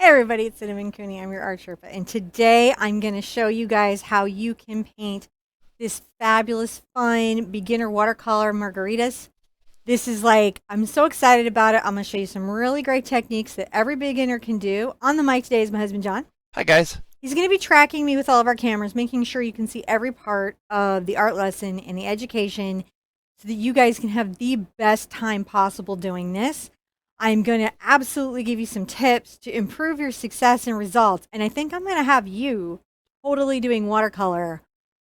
Hey everybody, it's Cinnamon Cooney. I'm your art Sherpa, and today I'm going to show you guys how you can paint this fabulous, fun beginner watercolor margaritas. This is like, I'm so excited about it. I'm going to show you some really great techniques that every beginner can do. On the mic today is my husband, John. Hi, guys. He's going to be tracking me with all of our cameras, making sure you can see every part of the art lesson and the education so that you guys can have the best time possible doing this. I'm going to absolutely give you some tips to improve your success and results. And I think I'm going to have you totally doing watercolor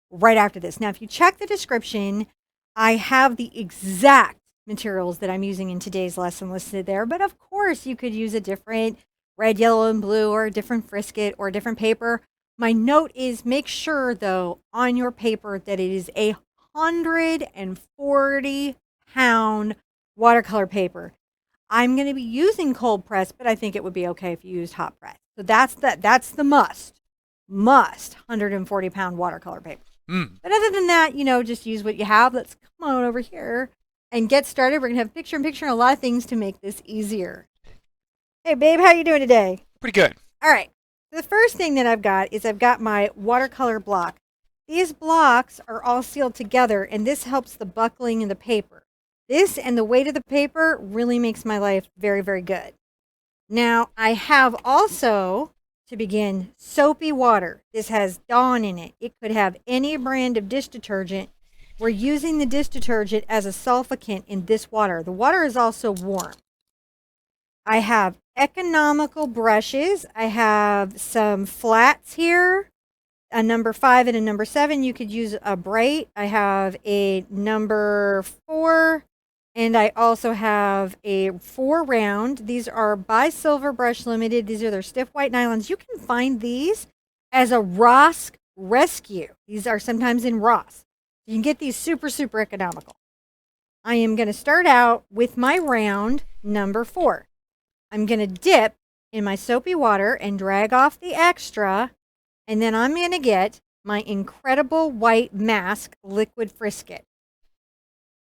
right after this. Now, if you check the description, I have the exact materials that I'm using in today's lesson listed there. But of course, you could use a different red, yellow, and blue, or a different frisket, or a different paper. My note is make sure, though, on your paper that it is a 140-pound watercolor paper. I'm going to be using cold press, but I think it would be okay if you used hot press. So that's the must 140-pound watercolor paper. But other than that, just use what you have. Let's come on over here and get started. We're going to have picture in picture and a lot of things to make this easier. Hey, babe, how you doing today? Pretty good. All right. The first thing that I've got my watercolor block. These blocks are all sealed together, and this helps the buckling in the paper. This and the weight of the paper really makes my life very, very good. Now, I have also, to begin, soapy water. This has Dawn in it. It could have any brand of dish detergent. We're using the dish detergent as a solvent in this water. The water is also warm. I have economical brushes. I have some flats here, a number 5 and a number 7. You could use a bright. I have a number 4, and I also have a 4 round. These are by Silver Brush Limited. These are their stiff white nylons. You can find these as a Ross Rescue. These are sometimes in Ross. You can get these super, super economical. I am going to start out with my round number 4. I'm going to dip in my soapy water and drag off the extra, and then I'm going to get my incredible white mask liquid frisket.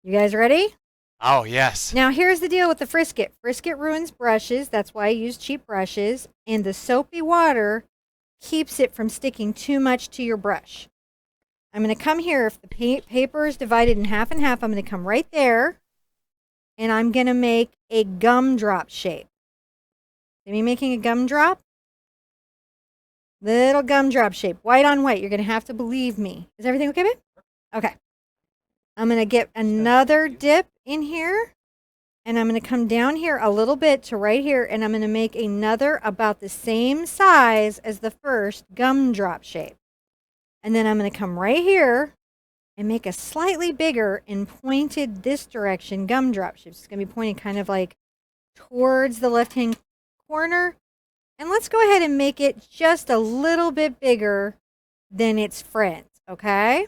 You guys ready? Oh, yes. Now, here's the deal with the frisket. Frisket ruins brushes. That's why I use cheap brushes. And the soapy water keeps it from sticking too much to your brush. I'm going to come here. If the paper is divided in half and half, I'm going to come right there. And I'm going to make a gumdrop shape. See me making a gumdrop? Little gumdrop shape. White on white. You're going to have to believe me. Is everything okay, babe? Okay. I'm going to get another dip in here, and I'm going to come down here a little bit to right here, and I'm going to make another about the same size as the first gumdrop shape. And then I'm going to come right here and make a slightly bigger and pointed this direction gumdrop shape. It's going to be pointing kind of like towards the left-hand corner. And let's go ahead and make it just a little bit bigger than its friends, okay?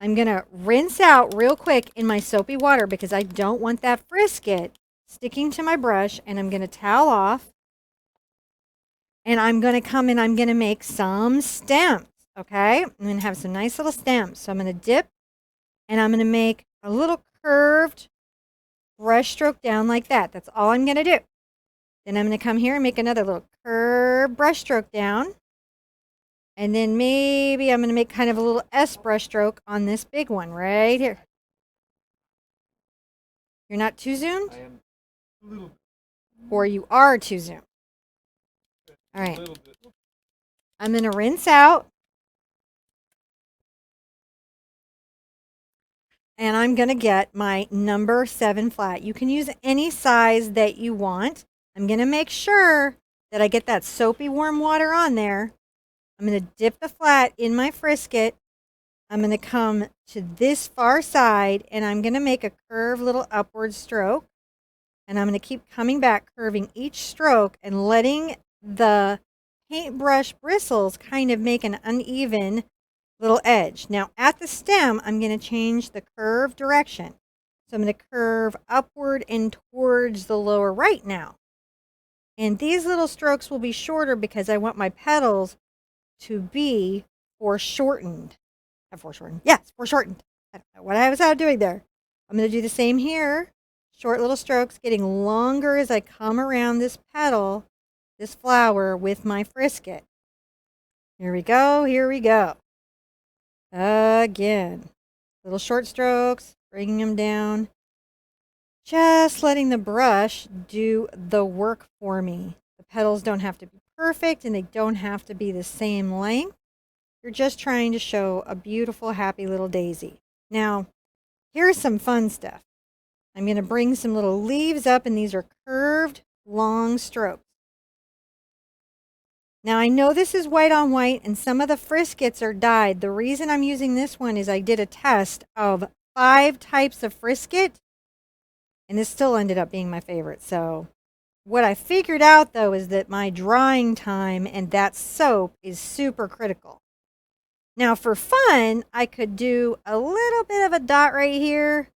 I'm going to rinse out real quick in my soapy water because I don't want that frisket sticking to my brush. And I'm going to towel off. And I'm going to come and I'm going to make some stems, okay? I'm going to have some nice little stems. So I'm going to dip and I'm going to make a little curved brush stroke down like that. That's all I'm going to do. Then I'm going to come here and make another little curved brush stroke down. And then maybe I'm going to make kind of a little S brush stroke on this big one right here. You're not too zoomed? I am a little bit. Or you are too zoomed? All right. A little bit. I'm going to rinse out. And I'm going to get my number 7 flat. You can use any size that you want. I'm going to make sure that I get that soapy warm water on there. I'm going to dip the flat in my frisket. I'm going to come to this far side, and I'm going to make a curved little upward stroke. And I'm going to keep coming back, curving each stroke and letting the paintbrush bristles kind of make an uneven little edge. Now, at the stem, I'm going to change the curve direction. So I'm going to curve upward and towards the lower right now. And these little strokes will be shorter because I want my petals to be foreshortened. Foreshortened. Yes, foreshortened. I don't know what I was out doing there. I'm going to do the same here. Short little strokes, getting longer as I come around this petal. this flower with my frisket. Here we go, here we go. Again, little short strokes, bringing them down. Just letting the brush do the work for me. The petals don't have to be perfect and they don't have to be the same length. You're just trying to show a beautiful, happy little daisy. Now, here's some fun stuff. I'm going to bring some little leaves up, and these are curved, long strokes. Now, I know this is white on white, and some of the friskets are dyed. The reason I'm using this one is I did a test of 5 types of frisket, and this still ended up being my favorite. So what I figured out, though, is that my drying time and that soap is super critical. Now, for fun, I could do a little bit of a dot right here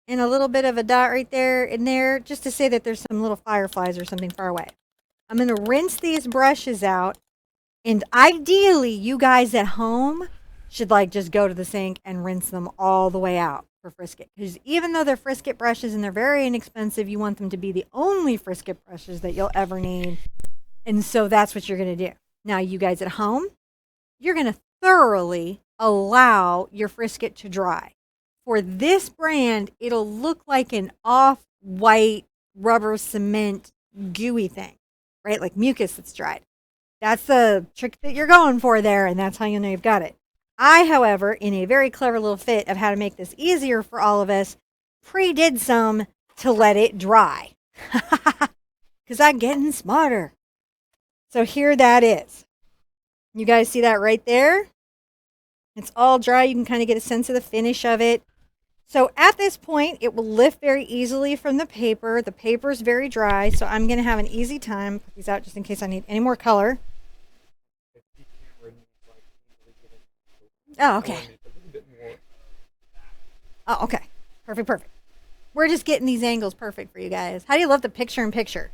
and a little bit of a dot right there and there, just to say that there's some little fireflies or something far away. I'm going to rinse these brushes out, and ideally, you guys at home should just go to the sink and rinse them all the way out for frisket. Because even though they're frisket brushes and they're very inexpensive, you want them to be the only frisket brushes that you'll ever need. And so that's what you're going to do. Now, you guys at home, you're going to thoroughly allow your frisket to dry. For this brand, it'll look like an off-white rubber cement gooey thing, right? Like mucus that's dried. That's the trick that you're going for there, and that's how you know you've got it. I, however, in a very clever little fit of how to make this easier for all of us, pre-did some to let it dry. Because I'm getting smarter. So here that is. You guys see that right there? It's all dry. You can kind of get a sense of the finish of it. So at this point, it will lift very easily from the paper. The paper is very dry, so I'm going to have an easy time. Put these out just in case I need any more color. Oh, okay. Oh, okay. Perfect. We're just getting these angles perfect for you guys. How do you love the picture in picture?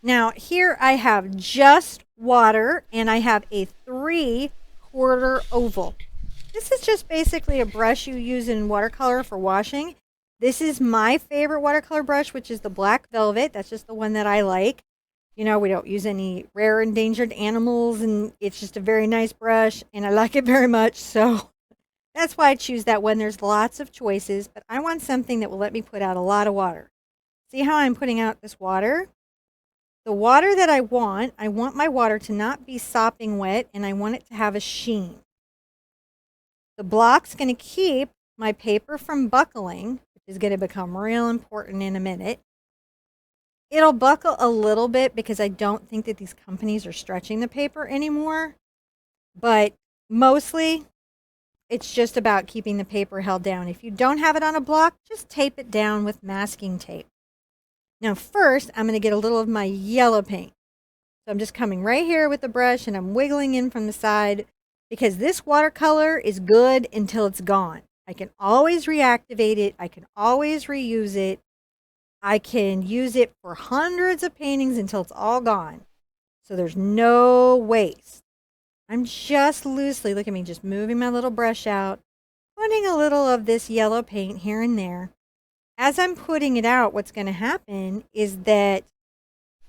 Now, here I have just water, and I have a 3/4 oval. This is just basically a brush you use in watercolor for washing. This is my favorite watercolor brush, which is the black velvet. That's just the one that I like. You know, we don't use any rare endangered animals, and it's just a very nice brush, and I like it very much. So that's why I choose that one. There's lots of choices, but I want something that will let me put out a lot of water. See how I'm putting out this water? The water that I want my water to not be sopping wet, and I want it to have a sheen. The block's going to keep my paper from buckling, which is going to become real important in a minute. It'll buckle a little bit because I don't think that these companies are stretching the paper anymore. But mostly, it's just about keeping the paper held down. If you don't have it on a block, just tape it down with masking tape. Now first, I'm going to get a little of my yellow paint. So I'm just coming right here with the brush, and I'm wiggling in from the side because this watercolor is good until it's gone. I can always reactivate it. I can always reuse it. I can use it for hundreds of paintings until it's all gone. So there's no waste. I'm just loosely, look at me, just moving my little brush out, putting a little of this yellow paint here and there. As I'm putting it out, what's going to happen is that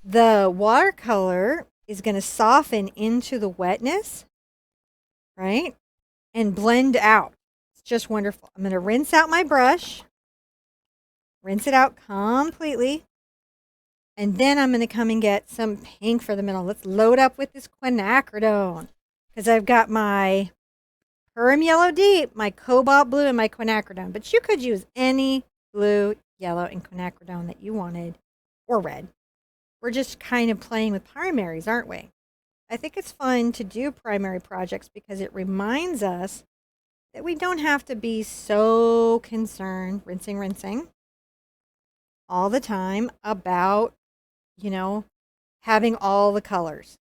the watercolor is going to soften into the wetness, right? And blend out. It's just wonderful. I'm going to rinse out my brush. Rinse it out completely. And then I'm going to come and get some pink for the middle. Let's load up with this quinacridone. Because I've got my Perm Yellow Deep, my Cobalt Blue, and my quinacridone. But you could use any blue, yellow, and quinacridone that you wanted. Or red. We're just kind of playing with primaries, aren't we? I think it's fun to do primary projects because it reminds us that we don't have to be so concerned, rinsing, all the time about, having all the colors.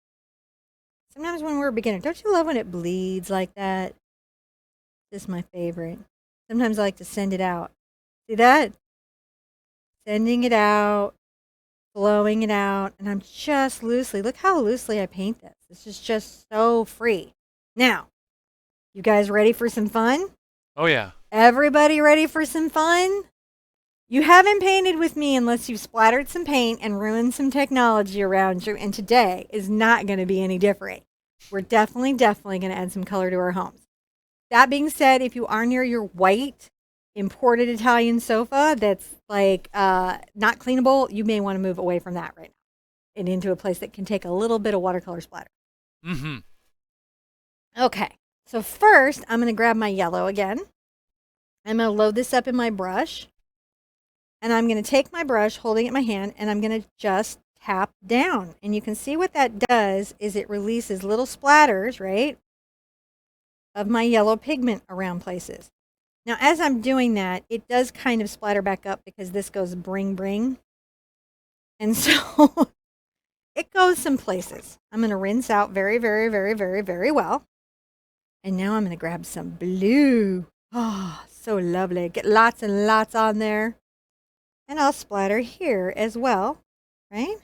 Sometimes when we're a beginner, don't you love when it bleeds like that? This is my favorite. Sometimes I like to send it out. See that? Sending it out, blowing it out, and I'm just loosely, look how loosely I paint this. This is just so free. Now, you guys ready for some fun? Oh, yeah. Everybody ready for some fun? You haven't painted with me unless you've splattered some paint and ruined some technology around you, and today is not going to be any different. We're definitely going to add some color to our homes. That being said, if you are near your white imported Italian sofa that's like not cleanable, you may want to move away from that right now and into a place that can take a little bit of watercolor splatter. Mm-hmm. Okay, so first I'm going to grab my yellow again. I'm going to load this up in my brush. And I'm going to take my brush, holding it in my hand, and I'm going to just tap down. And you can see what that does is it releases little splatters, right, of my yellow pigment around places. Now, as I'm doing that, it does kind of splatter back up because this goes bring, bring. And so it goes some places. I'm going to rinse out very, very, very, very, very well. And now I'm going to grab some blue. Oh, so lovely. Get lots and lots on there. And I'll splatter here as well, right?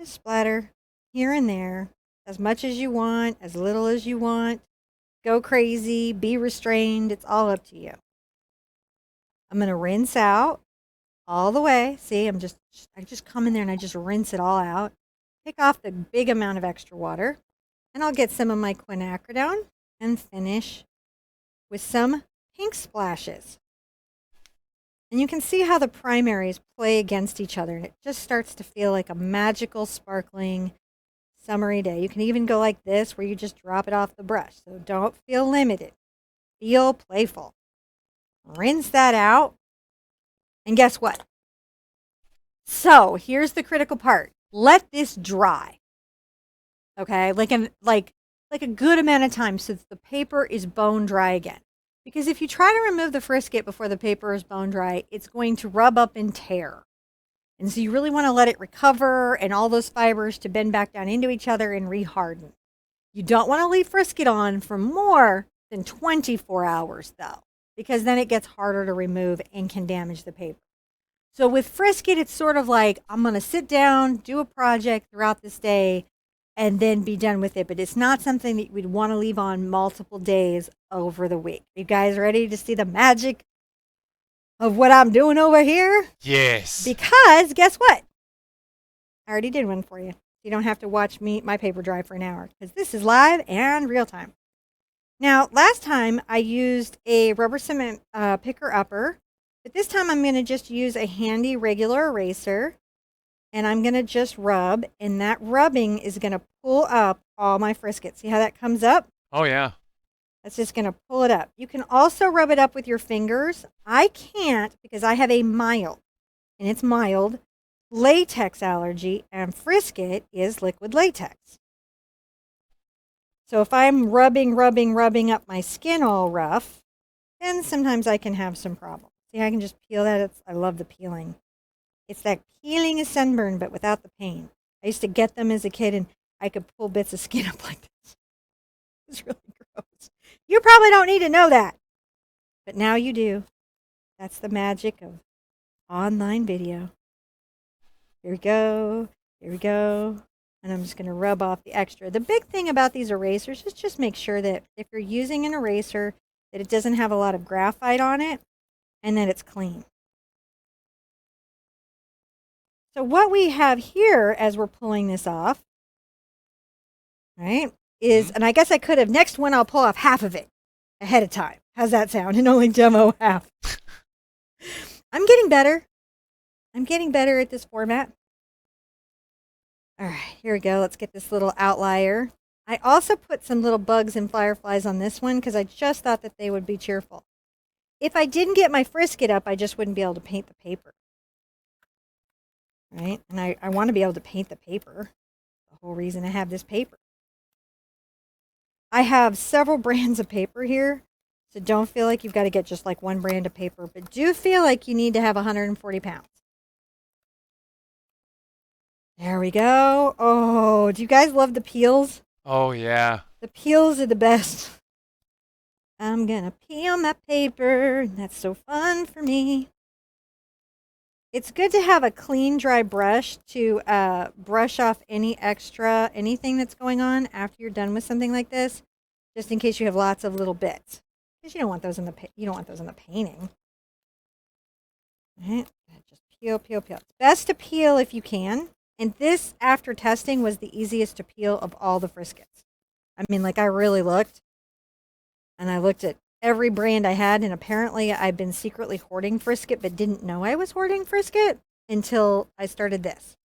Just splatter here and there, as much as you want, as little as you want. Go crazy, be restrained, it's all up to you. I'm going to rinse out all the way. See, I just come in there and I just rinse it all out. Take off the big amount of extra water, and I'll get some of my quinacridone and finish with some pink splashes. And you can see how the primaries play against each other, and it just starts to feel like a magical, sparkling, summery day. You can even go like this, where you just drop it off the brush. So don't feel limited. Feel playful. Rinse that out. And guess what? So here's the critical part. Let this dry. Okay? Like a good amount of time so that the paper is bone dry again. Because if you try to remove the frisket before the paper is bone dry, it's going to rub up and tear. And so you really want to let it recover and all those fibers to bend back down into each other and reharden. You don't want to leave frisket on for more than 24 hours though, because then it gets harder to remove and can damage the paper. So with frisket, it's sort of like, I'm going to sit down, do a project throughout this day, and then be done with it. But it's not something that we'd want to leave on multiple days over the week. You guys ready to see the magic of what I'm doing over here? Yes. Because guess what? I already did one for you. You don't have to watch my paper dry for an hour because this is live and real time. Now, last time I used a rubber cement picker upper, but this time I'm going to just use a handy regular eraser. And I'm going to just rub, and that rubbing is going to pull up all my frisket. See how that comes up? Oh, yeah. That's just going to pull it up. You can also rub it up with your fingers. I can't because I have a mild, and it's mild, latex allergy, and frisket is liquid latex. So if I'm rubbing up my skin all rough, then sometimes I can have some problems. See, I can just peel that. I love the peeling. It's that peeling a sunburn, but without the pain. I used to get them as a kid, and I could pull bits of skin up like this. It's really gross. You probably don't need to know that, but now you do. That's the magic of online video. Here we go. Here we go. And I'm just going to rub off the extra. The big thing about these erasers is just make sure that if you're using an eraser, that it doesn't have a lot of graphite on it and that it's clean. So what we have here as we're pulling this off, right, is, and I guess I could have, next one I'll pull off half of it ahead of time. How's that sound? And only demo half. I'm getting better. I'm getting better at this format. All right, here we go. Let's get this little outlier. I also put some little bugs and fireflies on this one because I just thought that they would be cheerful. If I didn't get my frisket up, I just wouldn't be able to paint the paper. Right? And I want to be able to paint the paper. The whole reason I have this paper. I have several brands of paper here, so don't feel like you've got to get just like one brand of paper, but do feel like you need to have 140 pounds. There we go. Oh, do you guys love the peels? Oh, yeah. The peels are the best. I'm gonna peel my paper. That's so fun for me. It's good to have a clean, dry brush to brush off anything that's going on after you're done with something like this, just in case you have lots of little bits, because you don't want those in the painting. Right? Just peel, peel, peel. It's best to peel if you can. And this, after testing, was the easiest to peel of all the friskets. I mean, like I really looked, and I looked at every brand I had, and apparently I've been secretly hoarding frisket, but didn't know I was hoarding frisket until I started this.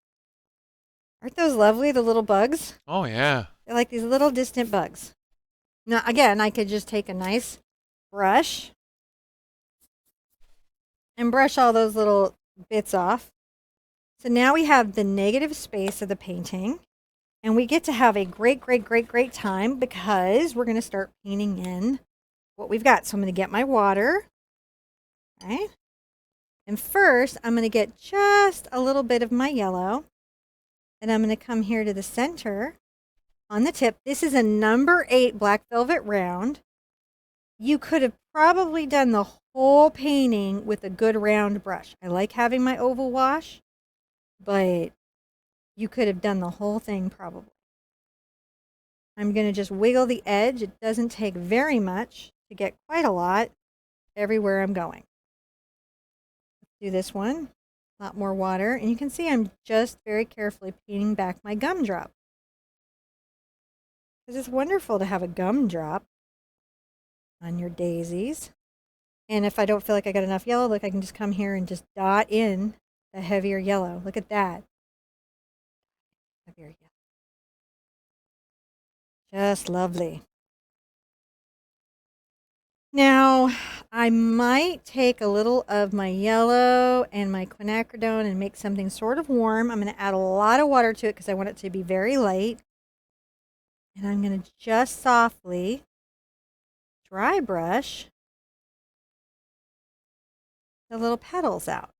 Aren't those lovely, the little bugs? Oh yeah. They're like these little distant bugs. Now, again, I could just take a nice brush and brush all those little bits off. So now we have the negative space of the painting, and we get to have a great, great, great, great time because we're going to start painting in what we've got. So I'm going to get my water, right? And first, I'm going to get just a little bit of my yellow, and I'm going to come here to the center on the tip. This is a number 8 black velvet round. You could have probably done the whole painting with a good round brush. I like having my oval wash, but you could have done the whole thing probably. I'm going to just wiggle the edge. It doesn't take very much to get quite a lot everywhere I'm going. Let's do this one. A lot more water. And you can see I'm just very carefully painting back my gumdrop. Because it's wonderful to have a gumdrop on your daisies. And if I don't feel like I got enough yellow, look, I can just come here and just dot in the heavier yellow. Look at that. Heavier yellow. Just lovely. Now, I might take a little of my yellow and my quinacridone and make something sort of warm. I'm going to add a lot of water to it because I want it to be very light. And I'm going to just softly dry brush the little petals out.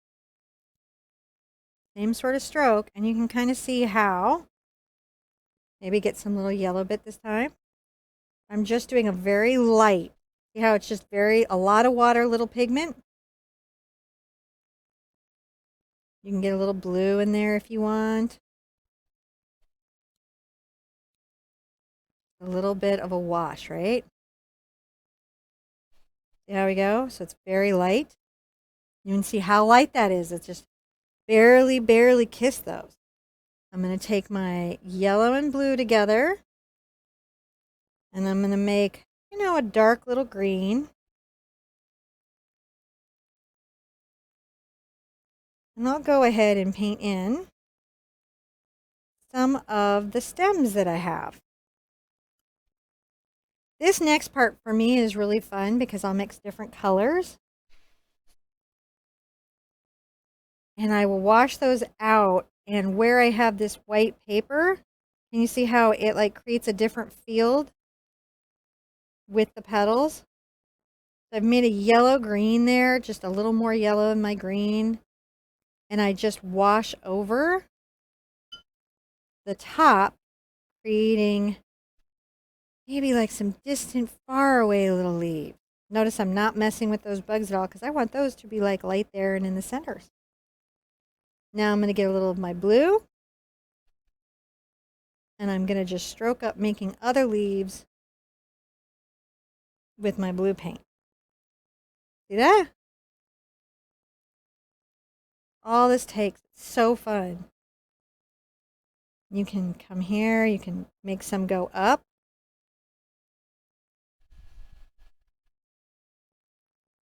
Same sort of stroke, and you can kind of see how. Maybe get some little yellow bit this time. I'm just doing a very light. See how it's just a lot of water, little pigment? You can get a little blue in there if you want. A little bit of a wash, right? There we go. So it's very light. You can see how light that is. It's just barely, barely kiss those. I'm going to take my yellow and blue together. And I'm going to make, a dark little green. And I'll go ahead and paint in some of the stems that I have. This next part for me is really fun because I'll mix different colors. And I will wash those out. And where I have this white paper, can you see how it like creates a different field with the petals? So I've made a yellow green there, just a little more yellow in my green. And I just wash over the top, creating maybe like some distant, far away little leaves. Notice I'm not messing with those bugs at all because I want those to be like light there and in the centers. Now I'm going to get a little of my blue. And I'm going to just stroke up making other leaves with my blue paint. See that? All this takes, it's so fun. You can come here, you can make some go up.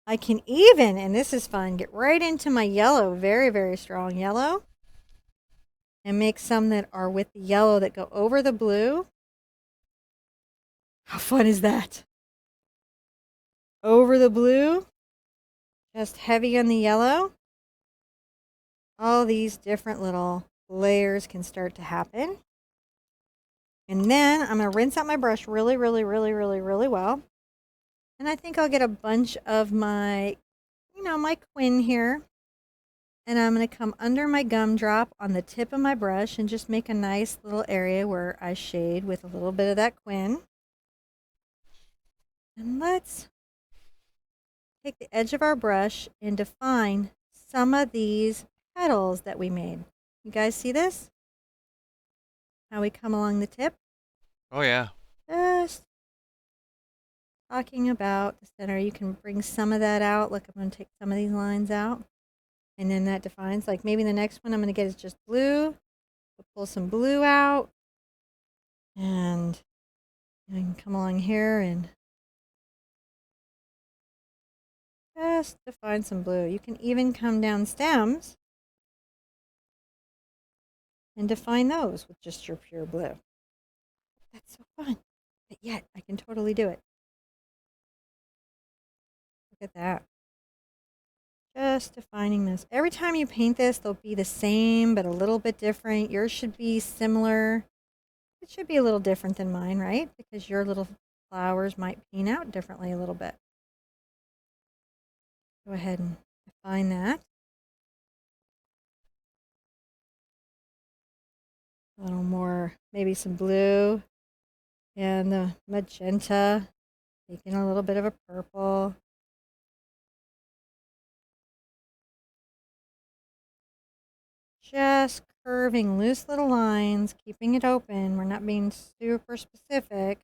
I can even, and this is fun, get right into my yellow, very, very strong yellow. And make some that are with the yellow that go over the blue. How fun is that? Over the blue, just heavy on the yellow. All these different little layers can start to happen. And then I'm going to rinse out my brush really, really, really, really, really well. And I think I'll get a bunch of my, my quin here. And I'm going to come under my gumdrop on the tip of my brush and just make a nice little area where I shade with a little bit of that quin. And let's take the edge of our brush and define some of these petals that we made. You guys see this? How we come along the tip? Oh yeah. Just talking about the center. You can bring some of that out. Look, I'm going to take some of these lines out. And then that defines, like maybe the next one I'm going to get is just blue. We'll pull some blue out. And I can come along here and just define some blue. You can even come down stems and define those with just your pure blue. That's so fun. But yet, I can totally do it. Look at that. Just defining this. Every time you paint this, they'll be the same, but a little bit different. Yours should be similar. It should be a little different than mine, right? Because your little flowers might paint out differently a little bit. Go ahead and define that. A little more, maybe some blue and the magenta. Taking a little bit of a purple. Just curving loose little lines, keeping it open. We're not being super specific.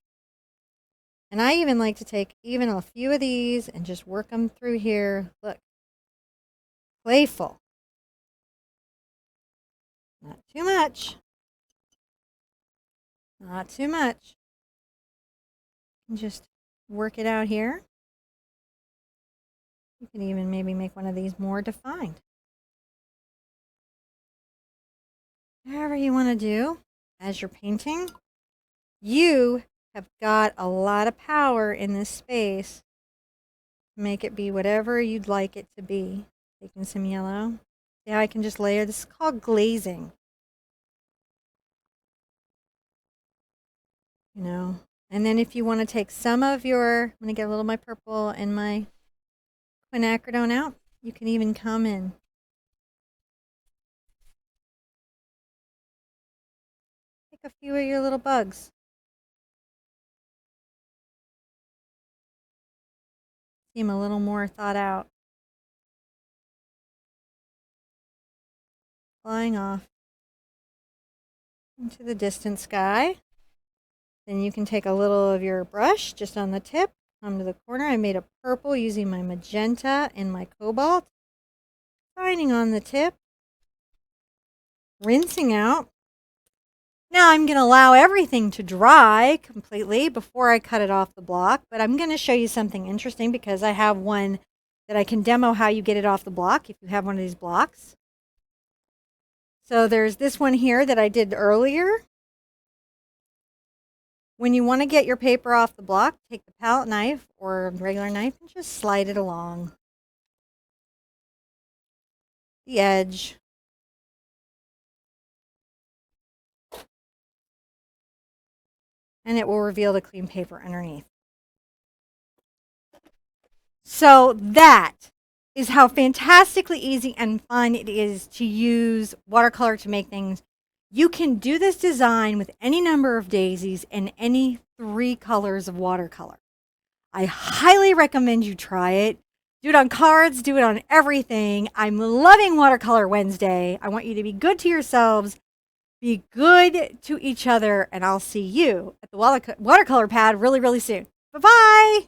And I even like to take even a few of these and just work them through here. Look, playful. Not too much. Not too much. And just work it out here. You can even maybe make one of these more defined. Whatever you want to do as you're painting, you have got a lot of power in this space to make it be whatever you'd like it to be. Taking some yellow. Yeah, I can just layer. This is called glazing. You know, and then if you want to take some of your, I'm going to get a little of my purple and my quinacridone out, you can even come in. Take a few of your little bugs. Seem a little more thought out. Flying off into the distant sky. Then you can take a little of your brush just on the tip, come to the corner. I made a purple using my magenta and my cobalt. Shining on the tip. Rinsing out. Now I'm going to allow everything to dry completely before I cut it off the block, but I'm going to show you something interesting because I have one that I can demo how you get it off the block if you have one of these blocks. So there's this one here that I did earlier. When you want to get your paper off the block, take the palette knife or a regular knife and just slide it along the edge. And it will reveal the clean paper underneath. So that is how fantastically easy and fun it is to use watercolor to make things. You can do this design with any number of daisies and any 3 colors of watercolor. I highly recommend you try it. Do it on cards, do it on everything. I'm loving Watercolor Wednesday. I want you to be good to yourselves, be good to each other, and I'll see you at the watercolor pad really, really soon. Bye-bye.